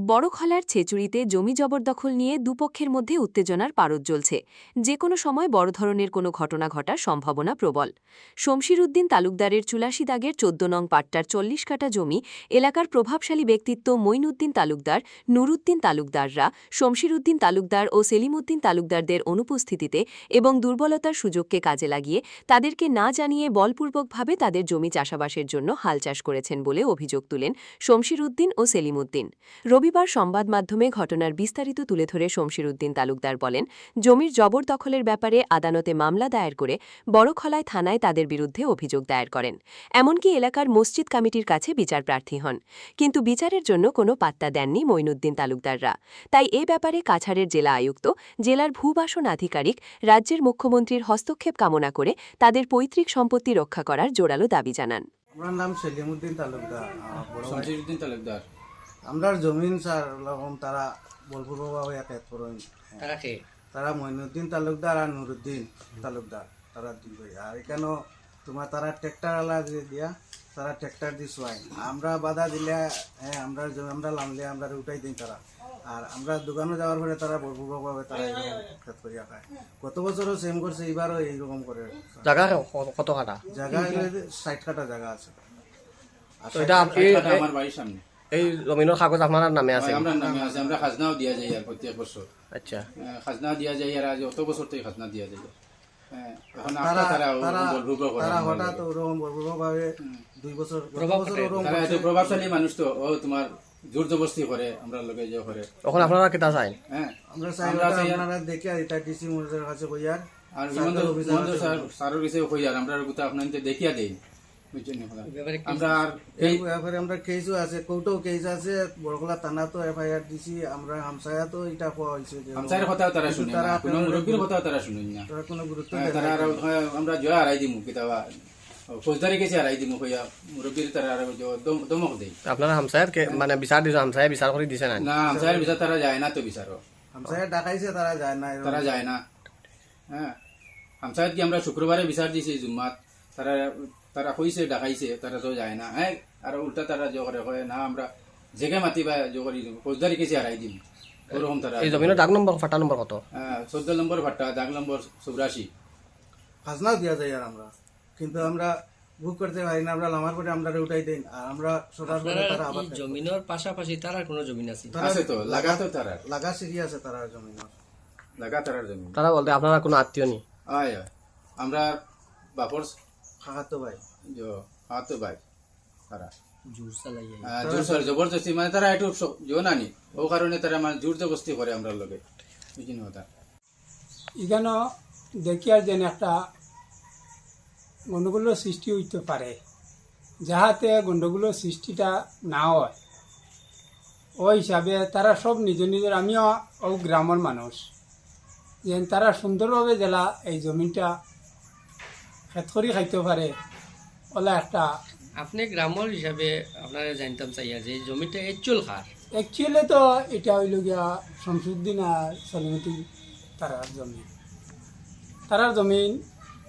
বড়খলার ছেচুড়িতে জমি জবরদখল নিয়ে দুপক্ষের মধ্যে উত্তেজনার পারদ জ্বলছে। যে কোনো সময় বড় ধরনের কোনো ঘটনা ঘটার সম্ভাবনা প্রবল। শমশির উদ্দিন তালুকদারের ৮৪ দাগের ১৪ নং পাট্টার ৪০ কাঠা জমি এলাকার প্রভাবশালী ব্যক্তিত্ব মঈনউদ্দিন তালুকদার, নুরুদ্দিন তালুকদাররা শমশির উদ্দিন তালুকদার ও সেলিমউদ্দিন তালুকদারদের অনুপস্থিতিতে এবং দুর্বলতার সুযোগকে কাজে লাগিয়ে তাদেরকে না জানিয়ে বলপূর্বকভাবে তাদের জমি চাষাবাসের জন্য হাল চাষ করেছেন বলে অভিযোগ তুলেন শমশির উদ্দিন ও সেলিমউদ্দিন। রবিবার সংবাদ মাধ্যমে ঘটনার বিস্তারিত তুলে ধরে শমশির উদ্দিন তালুকদার বলেন, জমির জবরদখলের ব্যাপারে আদালতে মামলা দায়ের করে বড়খলায় থানায় তাদের বিরুদ্ধে অভিযোগ দায়ের করেন। এমনকি এলাকার মসজিদ কমিটির কাছে বিচার প্রার্থী হন। কিন্তু বিচারের জন্য কোনো পাত্তা দেননি মঈনউদ্দিন তালুকদাররা। তাই এ ব্যাপারে কাছাড়ের জেলা আয়ুক্ত, জেলার ভূবাসন আধিকারিক, রাজ্যের মুখ্যমন্ত্রীর হস্তক্ষেপ কামনা করে তাদের পৈতৃক সম্পত্তি রক্ষা করার জোরালো দাবি জানান। আমার নাম সেলিমউদ্দিন তালুকদার। শমশিরউদ্দিন তালুকদার। আমরা জমিন স্যার রকম তারা বলপূর্বকভাবে একাত করেন। তারা কে? তারা মঈনউদ্দিন তালুকদার আর নুরুদ্দিন তালুকদার, তারা দুই ভাই। আর এখানে তোমার তারা ট্র্যাক্টর আলা দিয়া তারা ট্র্যাক্টর দিয়ে শোয়াই, আমরা বাধা দিলে হ্যাঁ আমরা জমি আমরা লামলে আমরা উঠাই দিই তারা। আর আমরা দোকানে যাওয়ার পরে তারা বলপূর্বকভাবে তারা এরকম করিয়া খায়। গত বছরও সেম করছে, এবারও এইরকম করে। জায়গা কত কাটা? জায়গা ৬০ কাঠা জায়গা আছে। তো এটা আমার বাড়ির সামনে। এই জমিনের কাগজ আপনার নামে আছে? আমরা নামে আছে, আমরা খাজনাও দিয়া যাই আর প্রত্যেক বছর। আচ্ছা, খাজনা দিয়া যাই আর আজ অত বছর থেকে খাজনা দিয়া যাই। এখন তারা তারা তারা বলপূর্বক করে তারা হঠাৎ ওরকম বলপূর্বকভাবে ২ বছর তারা এত প্রভাবশালী মানুষ তো, ও তোমার জোর জবরদস্তি করে আমরা লোকে যে করে। তখন আপনারা কেটা চাই? হ্যাঁ আমরা চাই আপনারা দেখে এটা ডিসি মহাশয়ের কাছে কইয়ার আর স্যারের কাছে কই আর আমরা গুতা আপনাদের দেখিয়া দেই। আমরা আর এই ব্যাপারে আমরা কেসও আছে, কোর্টেও কেস আছে, বড়খলা থানা তো এফআইআর দিছি। আমরা হামসায়া তো এটা পাওয়া হয়েছে যে হামসায়ের কথাও তারা শুনে না, কোনো মুরব্বীর কথাও তারা শুনেন না। তারা কোনো গুরুত্ব তারা আমরা জয় হারাই দিমু কিতাবা ফৌজদারি কেসে হারাই দিমু কইয়া মুরব্বীর তারা দমক দেই। আপনারা হামসায়ের মানে বিচার দিছে? হামসায়ে বিচার করে দিছে না? না, হামসায়ের বিচার তারা যায় না তো বিচারও। হামসায়া ডাকাইছে, তারা যায় না। তারা যায় না। হ্যাঁ, হামসায়ের কি আমরা শুক্রবারে বিচার দিছি জুম্মাত, তারা তারা কইছে ডাকাইছে, তারা তো যায় না। হ্যাঁ, আর উল্টা তারা যে করে কয় না আমরা জেগে মাতিবা যে করি ফৌজদারি কেসে হারাই দিম, ওরকম তারা। এই জমিনের দাগ নম্বর ফাটা নম্বর কত? 14 নম্বর ভাট্টা, দাগ নম্বর 84। খাজনাও দেওয়া যায় আর আমরা, কিন্তু আমরা বুক করতে পারি না। আমরা লামার পরে আমরা উঠাই দেন আর আমরা সরার পরে তারা আবার জমিনের পাশাপাশি তারার কোনো জমিন আছে? আছে তো, লাগা তো তারা লাগা সিরি আছে তারা জমি, লাগা তারার জমি। তারা বলতে আপনারা কোনো আত্মীয় নি? আয় আমরা বাপর খাকাতো ভাই হাতো ভাই তারা জোর চালাই জোর জবরদস্তি, মানে তারা একটু জোনানি, ও কারণে তারা মানে জোর জবরদস্তি করে আমরা লগে বুঝিনি কথা। এখানে দেখি আর যেন একটা গণ্ডগোলের সৃষ্টি হইতে পারে, যাহাতে গণ্ডগোলের সৃষ্টিটা না হয়। ওই হিসাবে তারা সব নিজ নিজের, আমিও ও গ্রামের মানুষ, যে তারা সুন্দরভাবে জেলা এই জমিটা খেত করে খাইতে পারে ওলা একটা। আপনি গ্রামের হিসাবে আপনারা জানতাম চাইয়া যে জমিটা একচুয়াল খার? অ্যাকচুয়ালি তো এটা হইল গিয়া শমসুদ্দিন আর সলিমুদ্দিন তারার জমিন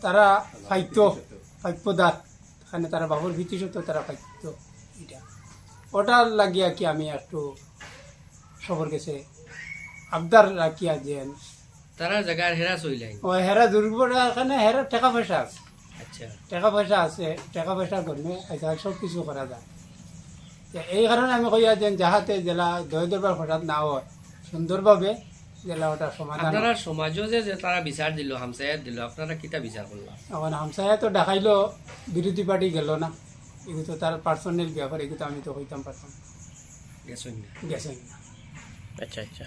তারা ফাইপ্যদাত, এখানে তারা বাবুর ভিত্তিস তো তারা ফাইত। এটা ওটার লাগিয়া কি আমি একটু সবর গেছে আবদার রাখিয়া যে তারা জায়গার হেরা চইলাই ও হেরা দুর্বল, এখানে হেরা টাকা পয়সা আছে। আচ্ছা, টাকা পয়সা আছে, টাকা পয়সা করলে সব কিছু করা যায়। এই কারণে আমি কইয়া যে যাহাতে জেলা দয় দরবার হঠাৎ না হয়, সুন্দরভাবে জেলা ওটা সমাধান। আপনারা সমাজও যে তারা বিচার দিল, হামসায়াত দিল, আপনারা কিতা বিচার করলাম? এখন হামসায়া তো দেখাইলো, বিরোধী পার্টি গেল না, এগুলো তো তার পার্সোনাল ব্যাপার, এগুলো আমি তো হইতাম পারতাম, গেছেন না। গেছেন না। আচ্ছা আচ্ছা।